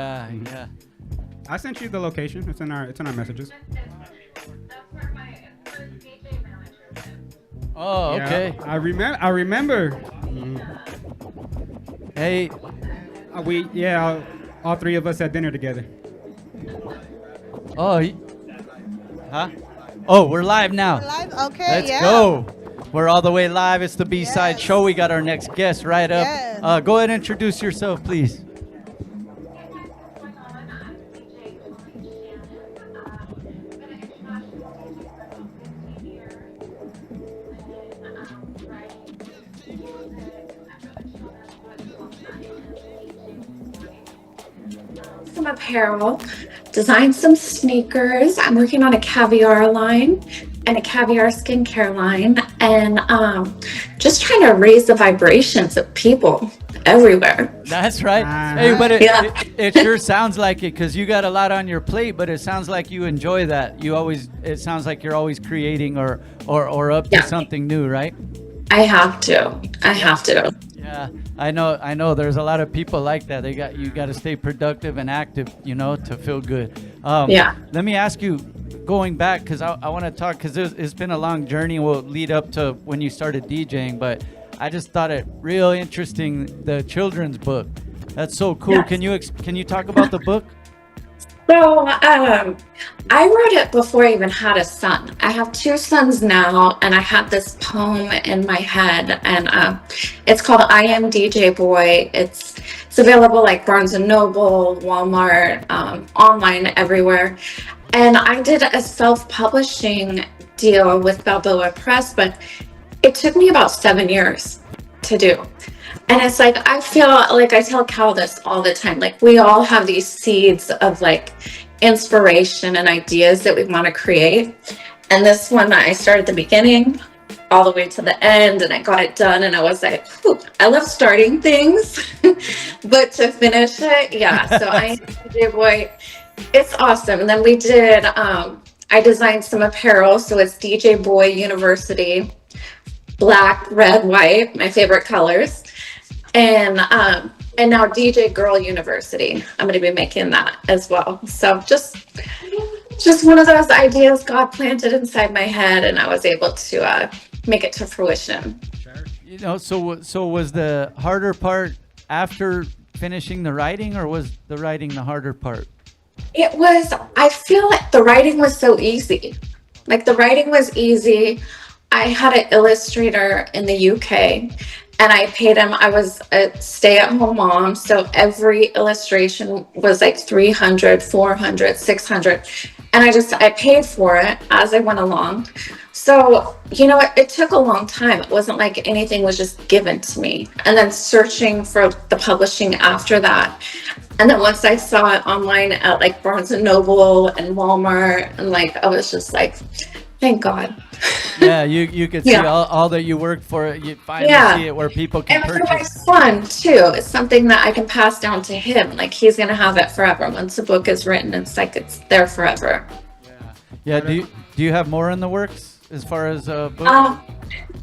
Yeah, yeah. I sent you the location. It's in our messages. That's where my first DJ manager lives. Oh, okay. Yeah, I remember. Hey, All three of us had dinner together. oh, huh? Oh, we're live now. Live? Okay, Let's yeah. go. We're all the way live. It's the B-Side Yes. Show. We got our next guest right up. Yes. Go ahead and introduce yourself, please. What's going on? I'm DJ Colleen Shannon. Been an international DJ for about 15 years. And writing music. I'm really children, some apparel, designed some sneakers. I'm working on a caviar line and a caviar skincare line, and just trying to raise the vibrations of people everywhere. That's right. Uh-huh. Hey, but Yeah. it sure sounds like it because you got a lot on your plate, but it sounds like you enjoy that. It sounds like you're always creating or up to Yeah. something new, right? I have to. Yeah, I know. There's a lot of people like that. You got to stay productive and active, to feel good. Yeah. Let me ask you, going back, because I want to talk, because it's been a long journey. Will lead up to when you started DJing, but I just thought it real interesting, the children's book. That's so cool. Yes. Can you talk about the book? So, I wrote it before I even had a son. I have two sons now, and I had this poem in my head, and it's called "I Am DJ Boy." It's available like Barnes and Noble, Walmart, online everywhere. And I did a self-publishing deal with Balboa Press, but it took me about 7 years to do. And it's like, I feel like I tell Cal this all the time. Like, we all have these seeds of like inspiration and ideas that we want to create. And this one, I started at the beginning all the way to the end, and I got it done. And I was like, whew, I love starting things, but to finish it, yeah. So I am DJ Boy. It's awesome. And then we did, I designed some apparel. So it's DJ Boy University, black, red, white, my favorite colors. And now DJ Girl University. I'm going to be making that as well. So just one of those ideas God planted inside my head, and I was able to make it to fruition. So was the harder part after finishing the writing, or was the writing the harder part? It was, I feel like the writing was so easy. Like, the writing was easy. I had an illustrator in the UK, and I paid him. I was a stay-at-home mom, so every illustration was like 300, 400, 600. And I paid for it as I went along. So, it took a long time. It wasn't like anything was just given to me. And then searching for the publishing after that. And then once I saw it online at like Barnes and Noble and Walmart, and like, I was just like, thank God. Yeah, you could see all that you worked for. You finally see it where people can purchase. And purchase. for my son too, it's something that I can pass down to him. Like, he's gonna have it forever. Once the book is written, it's like it's there forever. Yeah. Do you have more in the works as far as book?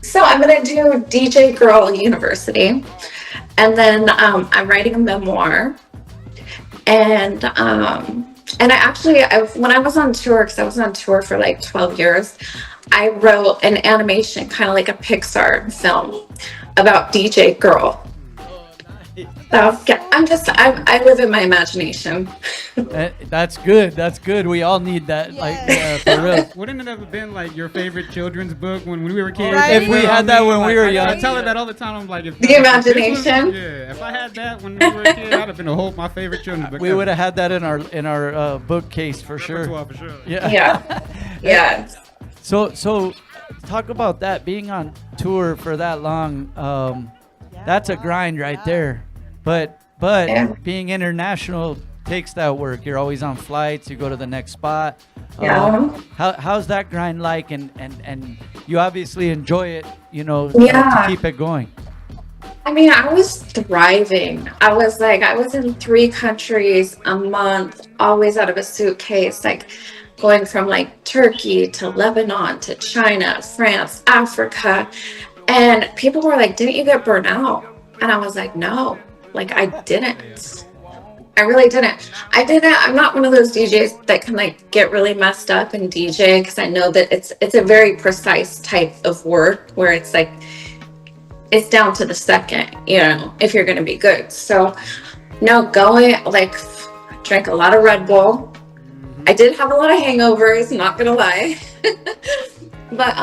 So I'm gonna do DJ Girl University, and then I'm writing a memoir, and when I was on tour, because I was on tour for like 12 years, I wrote an animation, kind of like a Pixar film, about DJ Girl. So yeah, I live in my imagination. That's good. That's good. We all need that. Like, for real. Wouldn't it have been like your favorite children's book when we were kids? Right. If we had that when we were young. I tell her that all the time. I'm like, The imagination. If I had that when we were a kid, I'd have been my favorite children's book. We would have had that in our bookcase for sure. For sure. Yeah. Yeah. So talk about that, being on tour for that long. That's a grind right there. But being international takes that work. You're always on flights. You go to the next spot. How's that grind like? And you obviously enjoy it, to keep it going. I mean, I was thriving. I was in 3 countries a month, always out of a suitcase, like going from like Turkey to Lebanon to China, France, Africa. And people were like, didn't you get burnt out? And I was like, no, like I didn't. I really didn't. I didn't. I'm not one of those DJs that can like get really messed up and DJ, because I know that it's a very precise type of work where it's like it's down to the second, you know, if you're going to be good. So no, going like drank a lot of Red Bull. I did have a lot of hangovers, not gonna lie. But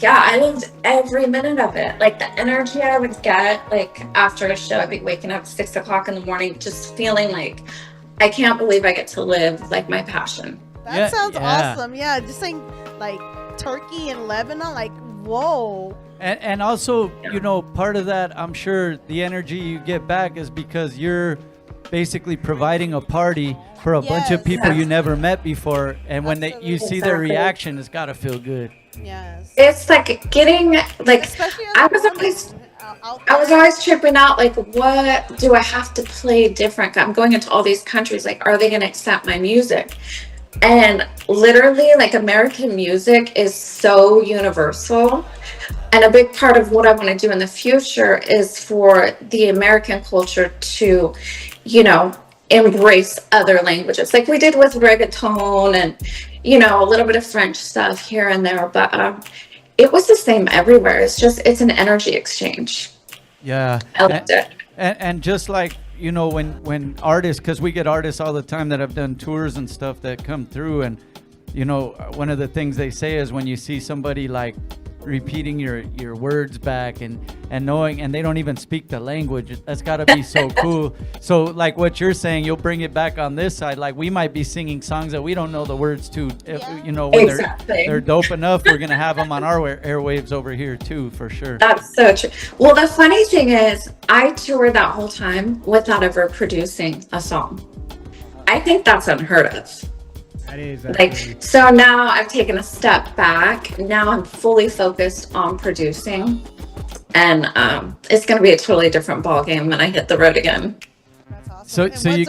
yeah, I loved every minute of it. Like the energy I would get like after a show, I'd be waking up 6 o'clock in the morning just feeling like I can't believe I get to live like my passion. That sounds awesome. Yeah, just saying like Turkey and Lebanon, like whoa. And also, you know, part of that, I'm sure the energy you get back is because you're basically providing a party for a bunch of people you never met before, and when you see their reaction, it's got to feel good. Yes. It's like getting like I was always tripping out, like, what do I have to play different? I'm going into all these countries, like, are they going to accept my music? And literally, like, American music is so universal. And a big part of what I want to do in the future is for the American culture to, you know, embrace other languages, like we did with reggaeton and, you know, a little bit of French stuff here and there. But it was the same everywhere. It's an energy exchange. Yeah. I loved it. And just like, you know, when artists, because we get artists all the time that have done tours and stuff that come through, and, you know, one of the things they say is when you see somebody like repeating your words back and knowing, and they don't even speak the language, that's got to be so cool. So like what you're saying, you'll bring it back on this side, like we might be singing songs that we don't know the words to. If, you know, when they're dope enough, we're gonna have them on our airwaves over here too, for sure. That's so true. Well, the funny thing is I toured that whole time without ever producing a song. I think that's unheard of. That is like, so now I've taken a step back. Now I'm fully focused on producing, and it's going to be a totally different ball game when I hit the road again. That's awesome. So you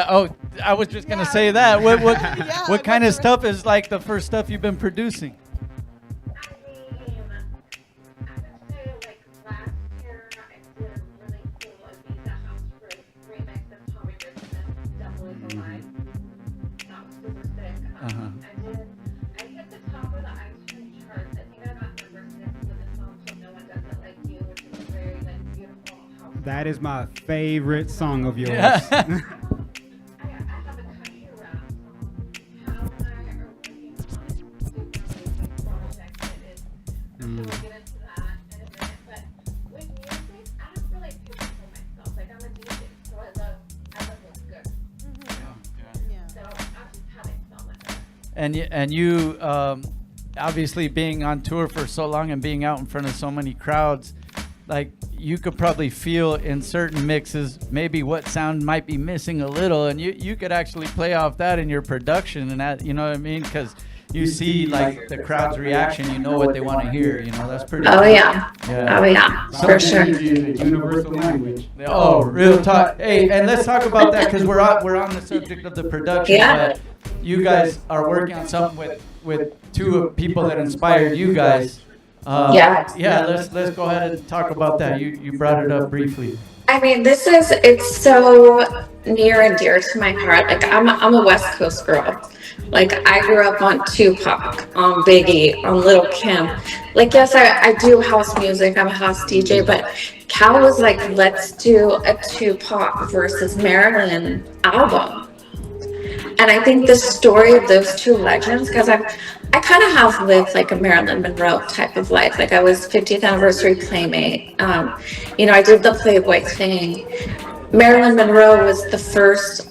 oh, I was just gonna say that. What kind of stuff is like the first stuff you've been producing? That is my favorite song of yours. And you obviously being on tour for so long and being out in front of so many crowds, like you could probably feel in certain mixes maybe what sound might be missing a little, and you could actually play off that in your production, and that, you know what I mean, because you see like the crowd's reaction, you know what they want to hear, you know. That's pretty oh cool. Yeah oh yeah, for sure. Universal language. Oh, real talk. Hey, and let's talk about that, because we're on the subject of the production. But you guys are working on something with two people that inspired you guys. Let's go ahead and talk about that. You brought it up briefly. I mean, it's so near and dear to my heart. Like I'm a West Coast girl. Like I grew up on Tupac, on Biggie, on Lil' Kim. Like, yes, I do house music. I'm a house DJ, but Cal was like, let's do a Tupac versus Marilyn album. And I think the story of those two legends, because I kind of have lived like a Marilyn Monroe type of life. Like I was 50th anniversary playmate. You know, I did the Playboy thing. Marilyn Monroe was the first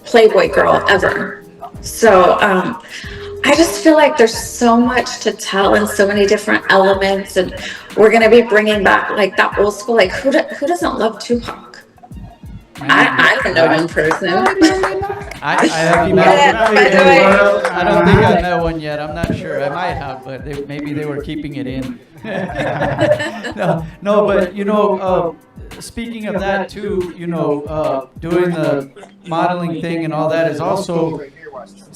Playboy girl ever. So I just feel like there's so much to tell and so many different elements, and we're going to be bringing back like that old school, like who doesn't love Tupac? I don't know one person. I don't think I know one yet. I'm not sure. I might have, but maybe they were keeping it in. No, but you know, speaking of that too, you know, doing the modeling thing and all that is also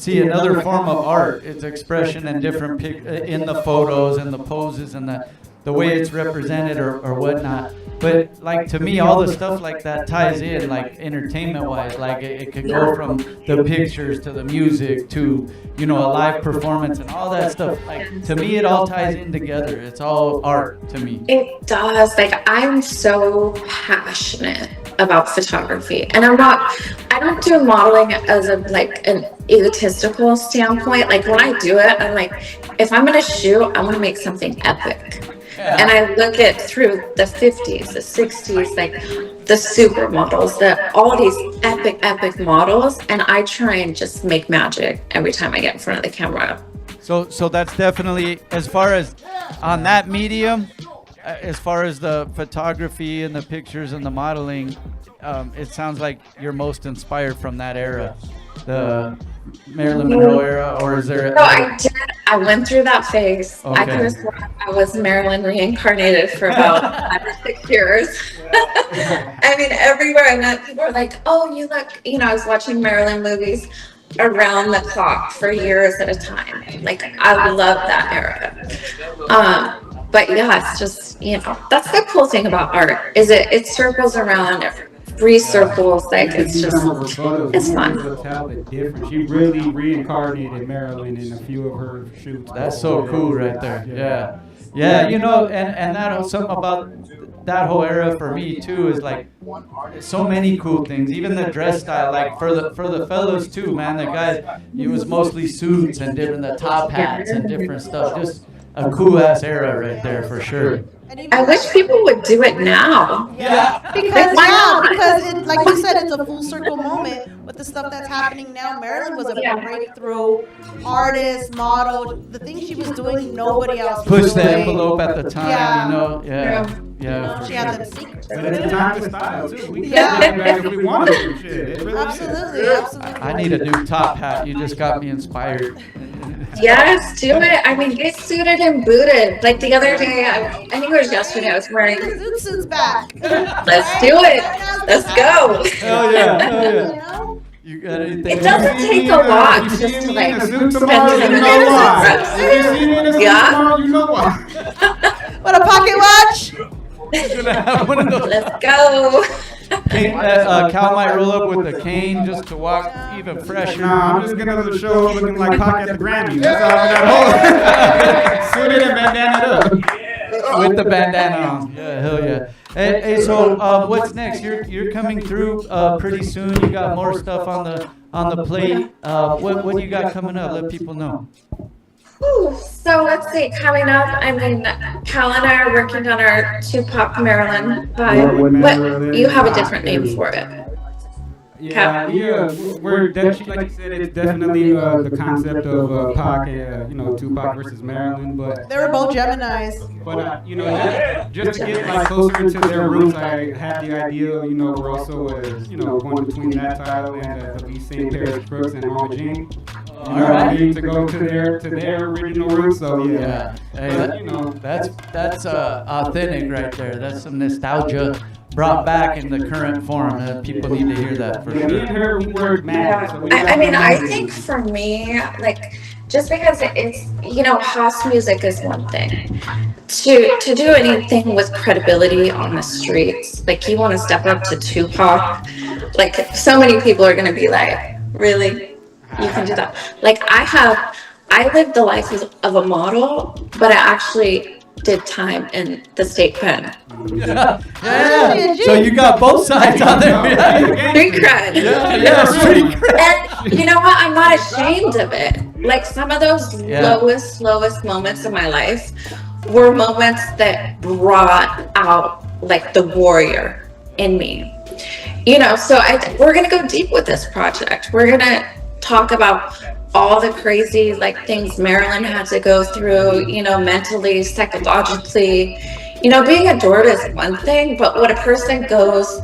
another form of art. It's expression and different in the photos and the poses and the. the way it's represented or whatnot. But like to me, all the stuff like that ties in, like entertainment-wise. Like it could go from the pictures to the music to a live performance and all that stuff. Like to me, it all ties in together. It's all art to me. It does. Like I'm so passionate about photography, and I don't do modeling as an egotistical standpoint. Like when I do it, I'm like, if I'm gonna shoot, I want to make something epic. And I look at through the 50s, the 60s, like the supermodels, all these epic models, and I try and just make magic every time I get in front of the camera. So that's definitely, as far as on that medium, as far as the photography and the pictures and the modeling, it sounds like you're most inspired from that era, the Marilyn Monroe era, or is there? No, I did. I went through that phase. Okay. I was Marilyn reincarnated for about 5 or 6 years. I mean, everywhere I went, people were like, "Oh, you look." I was watching Marilyn movies around the clock for years at a time. Like I love that era. But yeah, it's just that's the cool thing about art is it circles around. Recircles, like it's fun. She really reincarnated Marilyn in a few of her shoots. That's so cool right there. Yeah. And that something about that whole era for me too is like so many cool things. Even the dress style, like for the fellows too, man. The guys, it was mostly suits and the top hats and different stuff. Just a cool ass era right there for sure. I wish people would do it now. Yeah. Because it, like you said, it's a full circle moment with the stuff that's happening now. Marilyn was a breakthrough artist, model. The things she was doing, nobody else was Push the doing. envelope at the time, She had the secret. But it's time to style too. We Yeah. can back if we want to. Shit, it really Absolutely. I need a new top hat. You just got me inspired. Yes, do it. I mean, get suited and booted. Like the other day, I think it was yesterday, I was wearing. Zoot suit's back. Let's do it. Let's go. Hell yeah. You know? You got anything? It doesn't take a lot just to like spend 10 minutes. Yeah. You know why. What, a pocket watch? Gonna have one of those. Let's go. Cal might roll up with a cane just to walk even fresher. Nah, I'm just gonna show up looking like Pac at the Grammys. That's all that whole suited and bandana up. With the bandana on. Yeah, hell yeah. Hey, so what's next? You're coming through pretty soon. You got more stuff on the plate. What do you got coming up? Let people know. So let's see, coming up, I mean, Cal and I are working on our Tupac Maryland vibe. What, you have a different name for it. Yeah, we're definitely, like you said, it's definitely the concept of Pac, Tupac versus Marilyn, but They were both Geminis. But just to get like closer into their roots, I had the idea. We're also going between that title and the same Paris Brooks and Mama Jean. All right. To go to their original roots. So yeah. Hey, but, that's authentic right there. That's some nostalgia brought back in the current form. People need to hear that for me and sure. her, we were mad. So I think for me, like, just because it's, house music is one thing. To do anything with credibility on the streets, like, you want to step up to Tupac, like, so many people are going to be like, really? You can do that? Like, I lived the life of a model, but I actually did time in the state pen. Yeah. So you got both sides on there. Street cred. Yeah, street cred. And you know what? I'm not ashamed of it. Like, some of those lowest moments of my life were moments that brought out like the warrior in me. So we're gonna go deep with this project. We're gonna talk about all the crazy things Marilyn had to go through, mentally, psychologically. Being adored is one thing, but what a person goes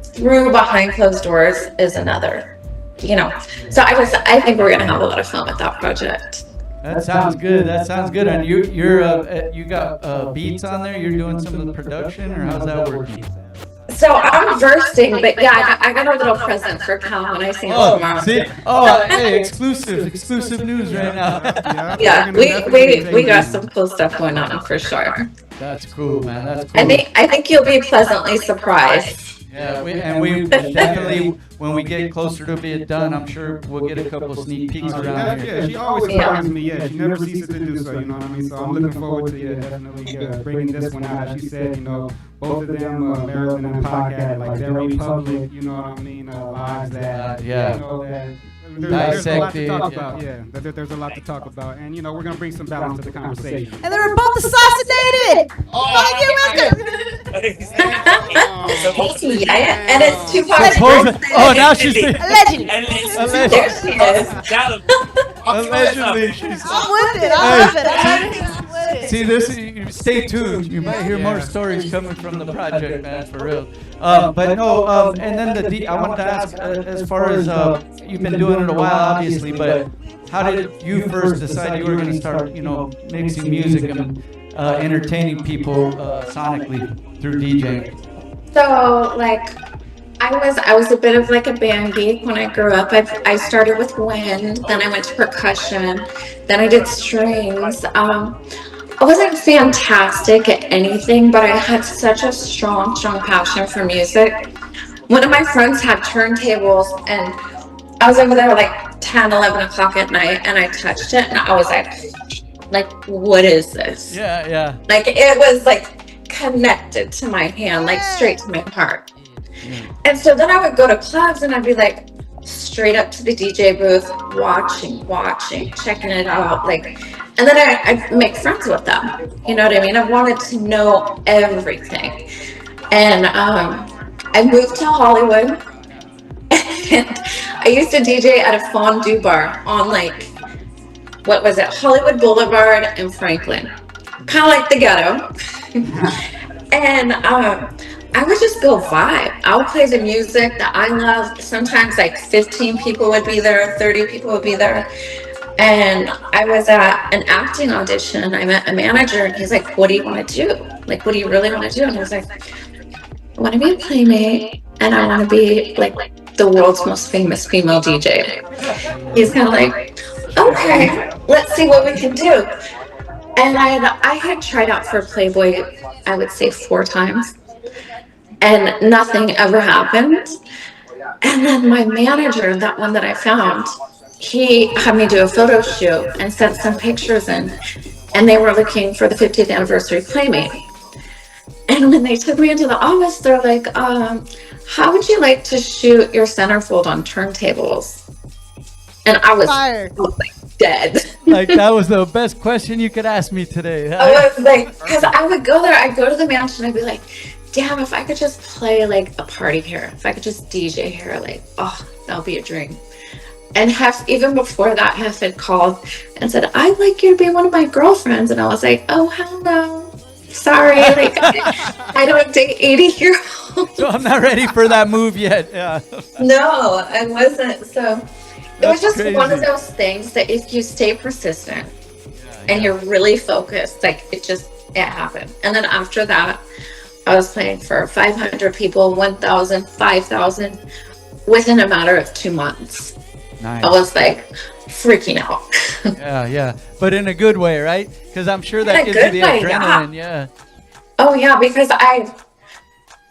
through behind closed doors is another. So I think we're gonna have a lot of fun with that project. That sounds good. And you got beats on there. You're doing some of the production, or how's that working? So I'm versing, but yeah, I got a little present for Cal when I sing tomorrow. See? Hey, exclusive news right now. Yeah, we got some cool stuff going on for sure. That's cool, man. That's I cool. think you'll be pleasantly surprised. Yeah, we definitely, when we get closer to being done, I'm sure we'll get a couple sneak peeks around here. Yeah, she always surprises me. Yeah, she never ceases to do so. You know what I mean? So I'm looking forward to definitely bringing this one out. As she said, both of them, Marilyn and Poka, like very public. You know what I mean? Lives that that. There's a lot to talk about. Yeah, there's a lot to talk about, and we're gonna bring some balance to the conversation. And they were both assassinated. And it's two parts. Oh, now she's Allegedly. There she is. allegedly she's. I'm with it. I'm with it. See this? Stay tuned. You might hear more stories coming from the project, man, for real. But no, and then I wanted to ask, as far as you've been doing it a while, obviously, but how did you first decide you were going to start, mixing music and entertaining people sonically through DJing? So, like, I was a bit of like a band geek when I grew up. I started with wind, then I went to percussion, then I did strings. I wasn't fantastic at anything, but I had such a strong passion for music. One of my friends had turntables, and I was over there like 10, 11 o'clock at night, and I touched it, and I was like, what is this? Yeah. Like, it was like connected to my hand, like straight to my heart. And so then I would go to clubs, and I'd be like straight up to the DJ booth, watching, checking it out, and then I'd make friends with them. You know what I mean? I wanted to know everything. And I moved to Hollywood, and I used to DJ at a fondue bar on Hollywood Boulevard in Franklin, kind of like the ghetto. And I would just go vibe. I would play the music that I loved. Sometimes 15 people would be there, 30 people would be there. And I was at an acting audition. I met a manager, and he's like, what do you want to do? Like, what do you really want to do? And I was like, I want to be a playmate, and I want to be like the world's most famous female DJ. He's kind of like, okay, let's see what we can do. And I had tried out for Playboy, I would say 4 times, and nothing ever happened. And then my manager, that one that I found, he had me do a photo shoot and sent some pictures in, and they were looking for the 50th anniversary Playmate. And when they took me into the office, they're like, how would you like to shoot your centerfold on turntables? And I was dead. Like, that was the best question you could ask me today. I was like, because I would go there, I'd go to the mansion, I'd be like, damn, if I could just play like a party here, if I could just DJ here, that would be a dream. And even before that, Hef had called and said, I'd like you to be one of my girlfriends. And I was like, oh, hell no. Sorry. I don't date 80-year-olds. So I'm not ready for that move yet. Yeah. No, I wasn't. So it was just crazy. one of those things that if you stay persistent and you're really focused, it happened. And then after that, I was playing for 500 people, 1,000, 5,000 within a matter of 2 months. Nice. I was freaking out. Yeah. But in a good way, right? Because I'm sure that gives you the adrenaline. Yeah. Oh, yeah, because I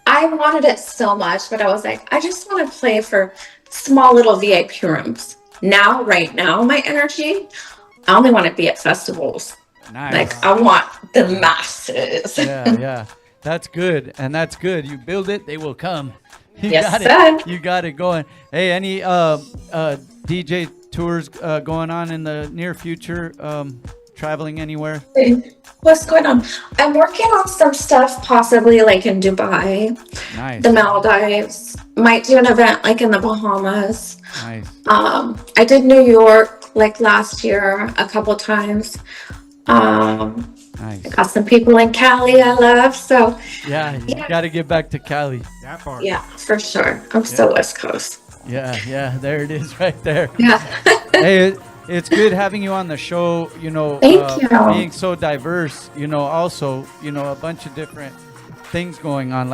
wanted it so much, but I was like, I just want to play for small little VIP rooms. Right now, my energy, I only want to be at festivals. Nice. I want the masses. Yeah. That's good. And that's good. You build it, they will come. You got it going. Hey, any DJ tours going on in the near future? Traveling anywhere? What's going on? I'm working on some stuff, possibly in Dubai, nice. The Maldives. Might do an event in the Bahamas. Nice. I did New York last year a couple times. Nice. I got some people in Cali I love, so yeah, you got to get back to Cali. That part. Yeah, for sure. I'm still West Coast. Yeah, there it is right there. Yeah. Hey, it's good having you on the show, Thank you. Being so diverse, also, a bunch of different things going on.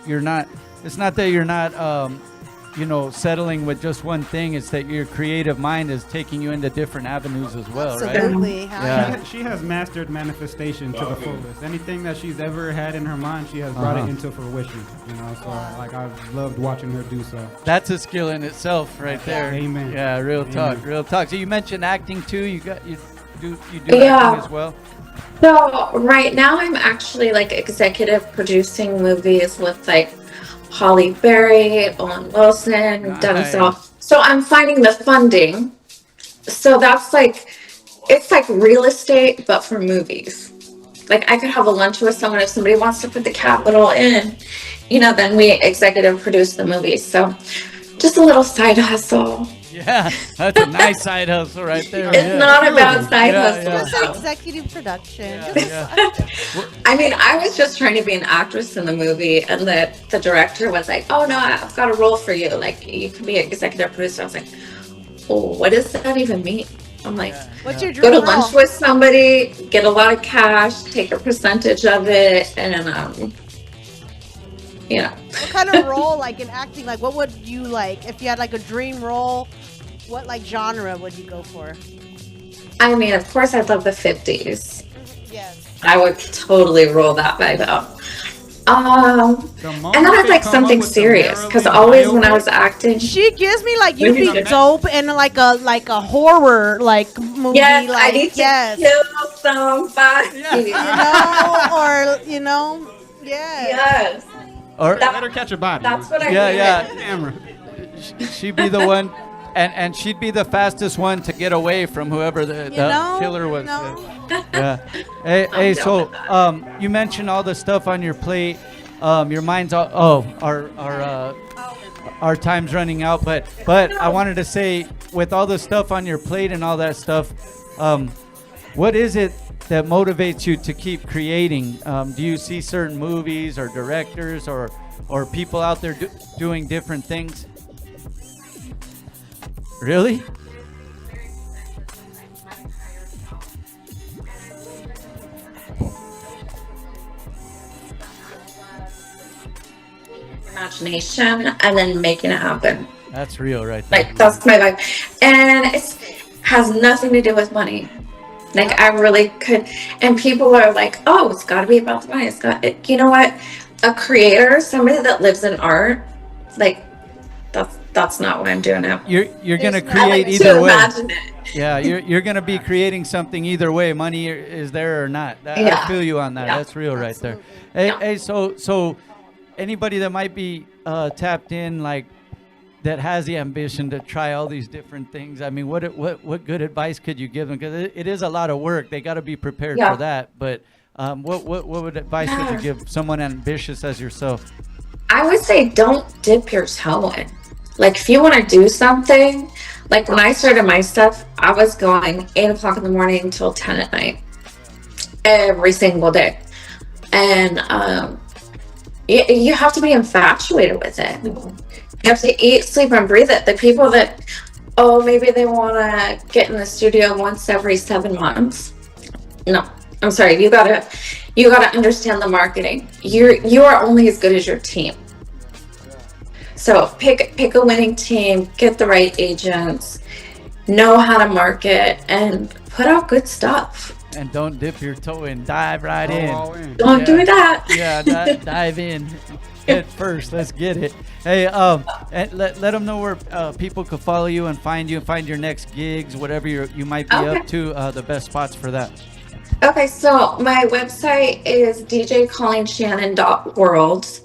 You're not, it's not that you're not settling with just one thing. It's that your creative mind is taking you into different avenues as well, right? Absolutely. Yeah. She has mastered manifestation to the fullest. Anything that she's ever had in her mind, she has brought it into fruition. So I've loved watching her do so. That's a skill in itself, right there. Amen. Yeah, real Amen. talk. So you mentioned acting too. You do acting as well. So right now I'm actually like executive producing movies with like Holly Berry, Owen Wilson, Dennis L. So I'm finding the funding. So that's like, it's like real estate, but for movies. Like I could have a lunch with someone if somebody wants to put the capital in, then we executive produce the movies. So just a little side hustle. Yeah, that's a nice side hustle right there. It's not about side hustle. Just executive production. I mean, I was just trying to be an actress in the movie, and the director was like, "Oh no, I've got a role for you. Like, you can be an executive producer." I was like, "Oh, what does that even mean?" I'm like, "What's your dream go to role? lunch with somebody, get a lot of cash, take a percentage of it, and What kind of role, like in acting, like what would you like if you had like a dream role? What like genre would you go for? I mean, of course, I love the 50s. Yes. I would totally roll that vibe out. And then I'd like something serious, because always when I was acting, she gives me like you'd be dope in like a horror like movie. Yes, like I need to kill somebody. Yes. Or let her catch a body. That's what I Camera. She'd be the one, and she'd be the fastest one to get away from whoever the killer was. Yeah. Hey, so you mentioned all the stuff on your plate. Your mind's our time's running out, but I wanted to say, with all the stuff on your plate and all that stuff, what is it that motivates you to keep creating? Do you see certain movies or directors or people out there doing different things? Really? Imagination and then making it happen. That's real right there. Like, that's my vibe. And it has nothing to do with money. Like, I really could. And people are like, oh, it's got to be about the money. You know what? A creator, somebody that lives in art, like, that's not what I'm doing now. You're gonna create either way. Imagine it. Yeah, you're gonna be creating something either way. Money is there or not. I feel you on that. Yeah. That's real right there. Hey, so anybody that might be tapped in, like, that has the ambition to try all these different things, I mean, what good advice could you give them? Because it is a lot of work. They got to be prepared for that. But what advice would you give someone ambitious as yourself? I would say don't dip your toe in. Like, if you want to do something, like when I started my stuff, I was going 8 o'clock in the morning till 10 at night every single day. And you have to be infatuated with it. You have to eat, sleep, and breathe it. The people that, maybe they want to get in the studio once every 7 months. No, I'm sorry. You gotta understand the marketing. You are only as good as your team. So pick a winning team, get the right agents, know how to market, and put out good stuff. And don't dip your toe in. Dive right in. Don't do that. Yeah, dive in. Head first. Let's get it. Hey, and let them know where people could follow you and find your next gigs, whatever you might be up to. The best spots for that. Okay, so my website is djcolleenshannon.world.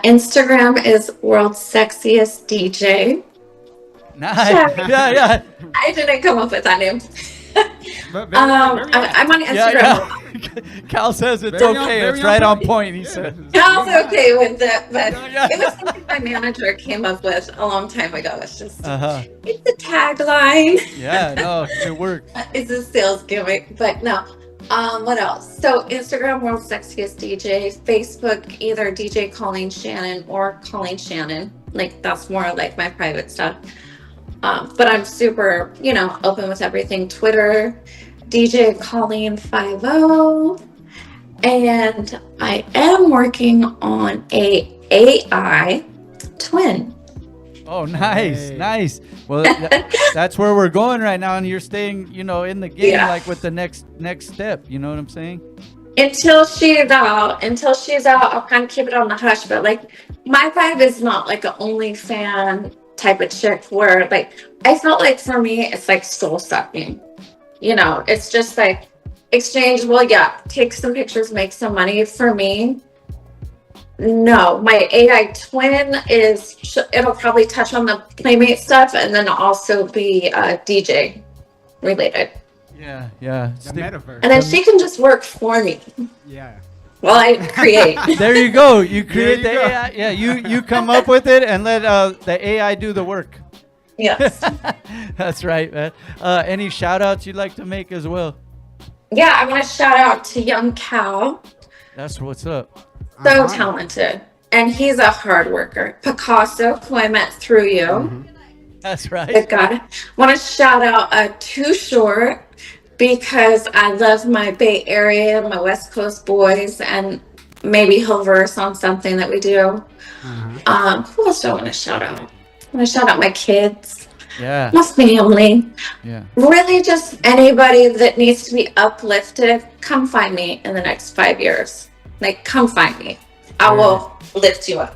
Instagram is World's Sexiest DJ. Nice. Yeah. I didn't come up with that name. I'm on Instagram. Yeah. Cal says it's okay. It's right on point, he said. Cal's okay with it, but it was something my manager came up with a long time ago. It's just, it's a tagline. Yeah, no, it works. It's a sales gimmick, but no. What else? So Instagram, World's Sexiest DJ. Facebook, either DJ Colleen Shannon or Colleen Shannon. Like, that's more like my private stuff. But I'm super, open with everything. Twitter, DJ Colleen 50. And I am working on a AI twin. Oh, nice, Hey. nice. Well, that's where we're going right now, and you're staying, in the game, Yeah. like with the next step. You know what I'm saying? Until she's out, I'll kind of keep it on the hush. But like, my vibe is not like an OnlyFans type of chick where like I felt like for me it's like soul sucking. It's just like exchange. Well, yeah, take some pictures, make some money. For me, no. My AI twin it'll probably touch on the Playmate stuff and then also be DJ related. Yeah. The metaverse. And then she can just work for me Yeah. while I create. There you go. You create the you go. AI. Yeah, you come up with it and let the AI do the work. Yes. That's right, man. Any shout outs you'd like to make as well? Yeah, I want to shout out to young Cal. That's what's up. So talented. And he's a hard worker. Picasso, who I met through you. That's Good right. God. Want to shout out Too Short because I love my Bay Area, my West Coast boys, and maybe he'll verse on something that we do. Who else do I want to shout out? I want to shout out my kids, Yeah. my family. Yeah. Really just anybody that needs to be uplifted, come find me in the next 5 years. Like, come find me. I will lift you up.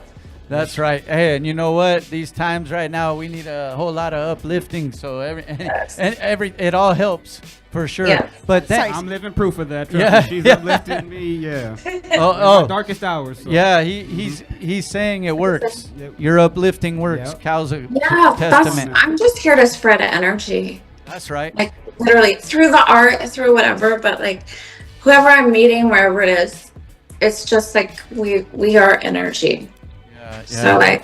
That's right. Hey, and you know what? These times right now, we need a whole lot of uplifting. So it all helps for sure. Yeah. But I'm living proof of that. Trust Yeah. me. She's uplifted me. Yeah. oh, My darkest hours. So. yeah. He's saying it works. Yep. Your uplifting works. Yep. Cal's a Yeah, testament. I'm just here to spread energy. That's right. Like, literally, through the art, through whatever, but like, whoever I'm meeting, wherever it is, it's just like, we are energy. Yeah. So like,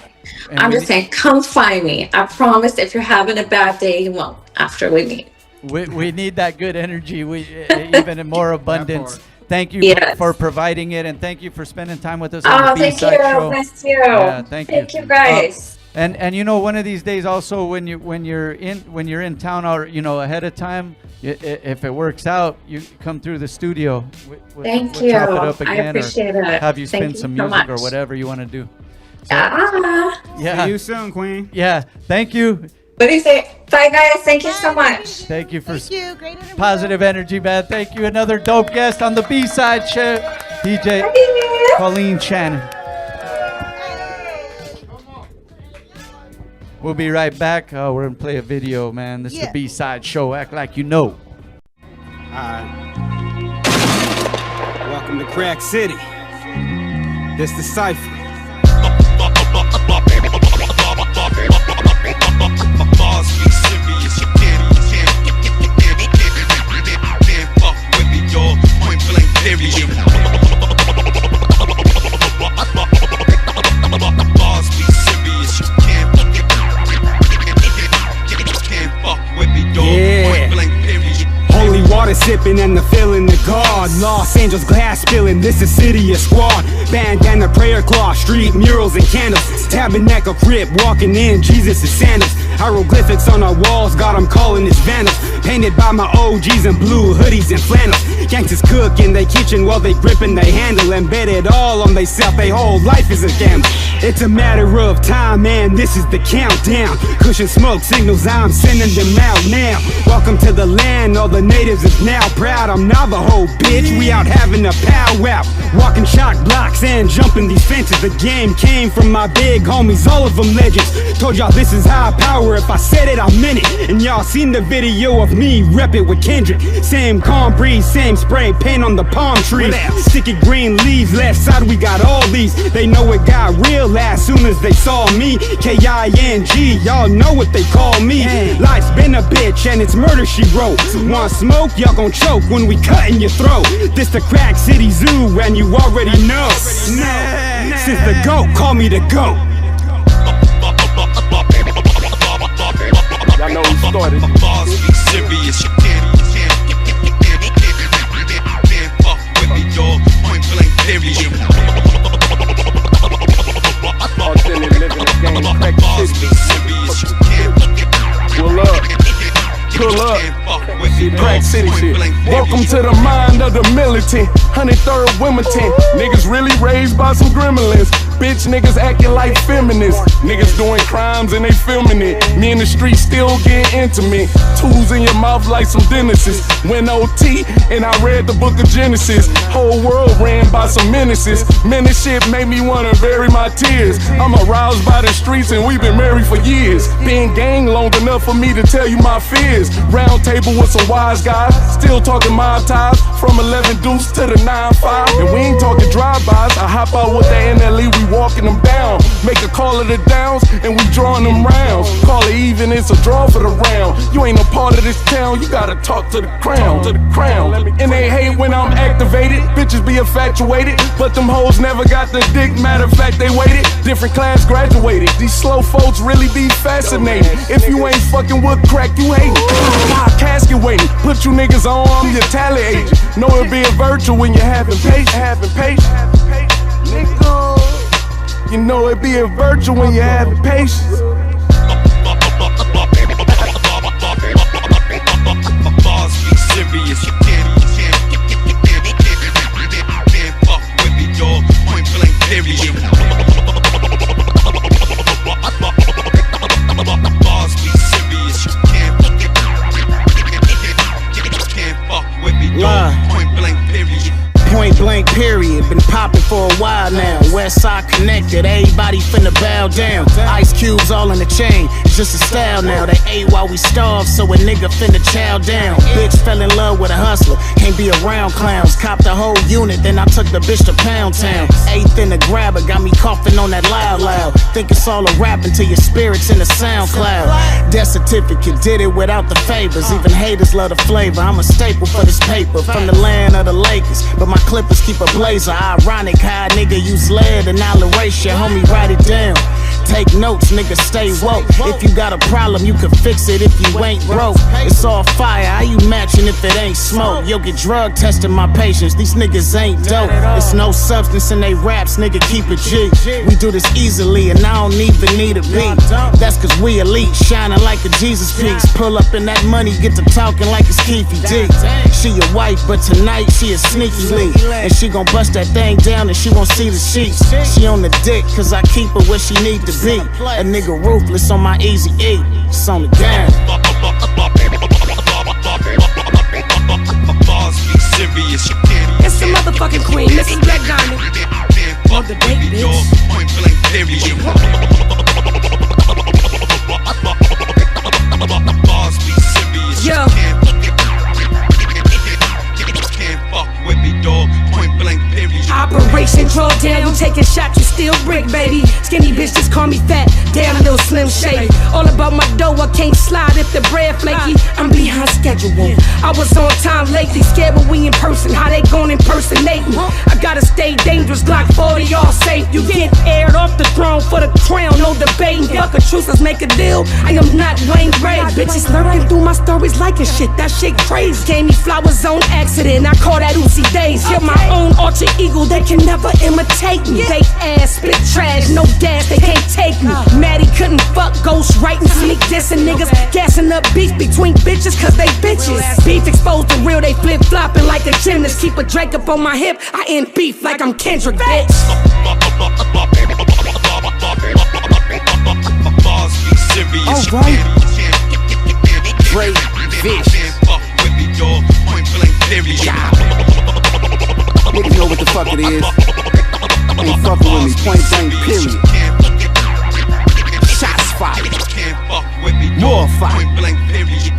And I'm we just saying, come find me. I promise if you're having a bad day, you won't after we meet. We need that good energy. Even in more abundance. part. Thank you Yes. for providing it, and thank you for spending time with us on Oh, the thank you. B-Side Show. Miss you. Yeah, thank you. Thank you, guys. And one of these days also when you're in town or ahead of time, if it works out, you come through the studio. Thank We'll you. chop it up I again appreciate or it. have you Thank spin you some so music or much. whatever you want to do. Ah. Yeah. See you soon, Queen. Yeah. Thank you. What do you say? Bye, guys. Thank you so much. Thank you for Thank you. Great interview. positive energy, man. Thank you. Another dope guest on the B-Side Show, DJ Bye. Colleen Shannon. We'll be right back. We're going to play a video, man. This is Yeah. the B-Side Show. Act like you know. Welcome to Crack City. This the Cypher. Bars be serious, you can't fuck with me, dog. Point blank period. Bars be serious, you can't fuck with me, dog. Point blank period. Holy water sipping and the feeling the God. Los Angeles glass spilling, this is city of squad. Bandana prayer cloth, street murals and candles. Tabernacle crib, walking in, Jesus is sandals. Hieroglyphics on our walls, got them calling this vandals. Painted by my OGs in blue hoodies and flannels. Gangsters cook in their kitchen while they gripping they handle. And bet it all on they self, they whole life is a gamble. It's a matter of time, man, this is the countdown. Cushion smoke signals, I'm sending them out now. Welcome to the land, all the natives is now proud. I'm Navajo, bitch, we out having a powwow. Walking shock blocks and jumping these fences. The game came from my big homies, all of them legends. Told y'all this is high power, if I said it, I meant it. And y'all seen the video of me rep it with Kendrick. Same calm breeze, same spray paint on the palm trees. Sticky green leaves, left side we got all these. They know it got real as soon as they saw me. K-I-N-G, y'all know what they call me. Life's been a bitch and it's murder she wrote. Want smoke, y'all gon' choke when we cutting your throat. This the Crack City Zoo and you already know. Since the GOAT, call me the GOAT. Y'all know who started. Bars be serious, you can't fuck with me, dog. Point blank period. Authentic living the game, Crack Bars be City. serious, you can't Pull up, pull up. fuck with shit, crack city shit. Welcome to the mind of the militant. 103rd Wilmington. Niggas really raised by some gremlins. Bitch niggas acting like feminists. Niggas doing crimes and they filming it. Me in the street still getting intimate. Tools in your mouth like some dentists. Went OT and I read the book of Genesis. Whole world ran by some menaces. Menace shit made me wanna bury my tears. I'm aroused by the streets and we've been married for years. Been gang long enough for me to tell you my fears. Round table with some wise guys. Still talking mob ties. From 11 deuce to the 9-5. And we ain't talking drive-bys. I hop out with the NLE, we walking them down. Make a call of the downs and we drawing them rounds. Call it even, it's a draw for the round. You ain't no part of this town, you gotta talk to the crown, to the crown. And they hate when I'm activated. Bitches be infatuated, but them hoes never got the dick. Matter of fact, they waited. Different class graduated. These slow folks really be fascinating. If you ain't fucking with crack, you hatin'. Got a casket waiting. Put you niggas on, I'm your tally agent. Know it be a virtue when you're having patience. Nigga. You know it be a virtue when you're having patience. Bars be serious, you can't fuck with me, dog. Point blank, period. Bars be serious, you can't fuck with me, dog. Point blank, period. Point blank period, been popping for a while now. West side connected, everybody finna bow down. Ice cubes all in the chain, it's just a style now. They ate while we starved, so a nigga finna chow down. Bitch fell in love with a hustler, can't be around clowns. Copped the whole unit, then I took the bitch to Pound Town. Eighth in the grabber, got me coughing on that loud. Think it's all a rap until your spirit's in the SoundCloud. Death certificate, did it without the favors. Even haters love the flavor, I'm a staple for this paper. From the land of the Lakers, but my clippers keep a blazer. Ironic how a nigga use lead and I'll erase your homie, write it down. Take notes, nigga, stay woke. If you got a problem, you can fix it if you ain't broke. It's all fire, how you matching if it ain't smoke? Yo, get drug testing my patience, these niggas ain't dope. It's no substance in they raps, nigga, keep it G. We do this easily and I don't even need a beat. That's cause we elite, shining like a Jesus piece. Pull up in that money, get to talking like it's Keefy D. She your wife, but tonight she a sneaky Lee. And she gon' bust that thing down and she won't see the sheets. She on the dick cause I keep her where she need to be. A nigga ruthless on my easy E. It's on the game. It's the motherfucking queen, Mrs. Black Diamond. On the date, bitch. Point blank, period. Bars be serious. Yo. Can't fuck with me, dog. Point blank, period. Operation Drawdown, you taking shots, you still brick, baby. Skinny bitch just call me fat, damn little Slim Shady. All about my dough, I can't slide if the bread flaky. I'm behind schedule. I was on time lately, scared when we in person. How they gon' impersonate me? I gotta stay dangerous, Glock 40, all safe. You get aired off the throne for the crown, no debating. Fuck a truce, let's make a deal. I am not Wayne Gray. Bitches lurking through my stories liking shit, that shit crazy. Gave me flowers on accident, I call that Uzi Days. You're my own alter ego, they can never imitate me. They ass, spit trash, no gas, they can't take me. Maddie couldn't fuck, ghost writing, sneak dissing niggas. Gassing up beef between bitches, cause they bitches. Beef exposed to real, they flip flopping like a gymnast. Keep a Drake up on my hip, I end beef like I'm Kendrick, bitch. Bars be serious. Alright. Great bitch. Can't fuck with me, dog. Point blank, period. Niggas know what the fuck it is. Ain't fucking with me, point blank, period. Shots fired. Can't fuck with me, More dog. fire. Point blank, period.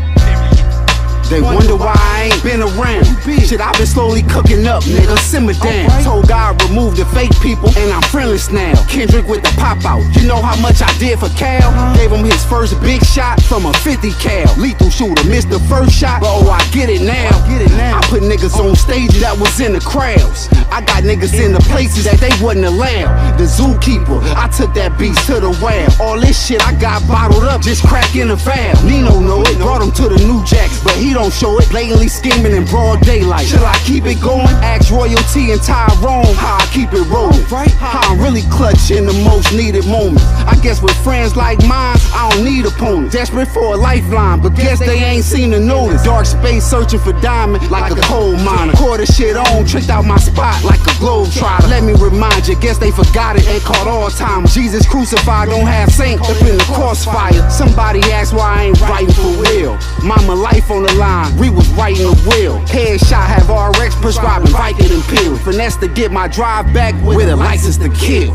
They wonder why I ain't been around. Shit, I've been slowly cooking up, nigga, simmer down. Told God remove the fake people, and I'm friendless now. Kendrick with the pop out, you know how much I did for Cal? Gave him his first big shot from a 50 cal. Lethal shooter, missed the first shot, but oh, I get it now. I put niggas on stages that was in the crowds. I got niggas in the places that they wasn't allowed. The zookeeper, I took that beast to the well. All this shit I got bottled up, just cracking a valve. Nino know it, brought him to the New Jacks, but he don't show it. Blatantly scheming in broad daylight. Shall I keep it going? Ask Royalty and Tyrone how I keep it rolling. How I'm really clutch in the most needed moments. I guess with friends like mine, I don't need a opponent. Desperate for a lifeline, but guess they ain't seen the notice. Dark space searching for diamond like a coal miner. Quarter shit on, tricked out my spot like a globe trotter. Let me remind you, guess they forgot it and caught all time. Jesus crucified, don't have saint up in the crossfire. Somebody asked why I ain't writing for real. Mama life on the line, we was writing a will. Headshot have RX prescribing Vicodin pills. Finesse to get my drive back with a license to kill.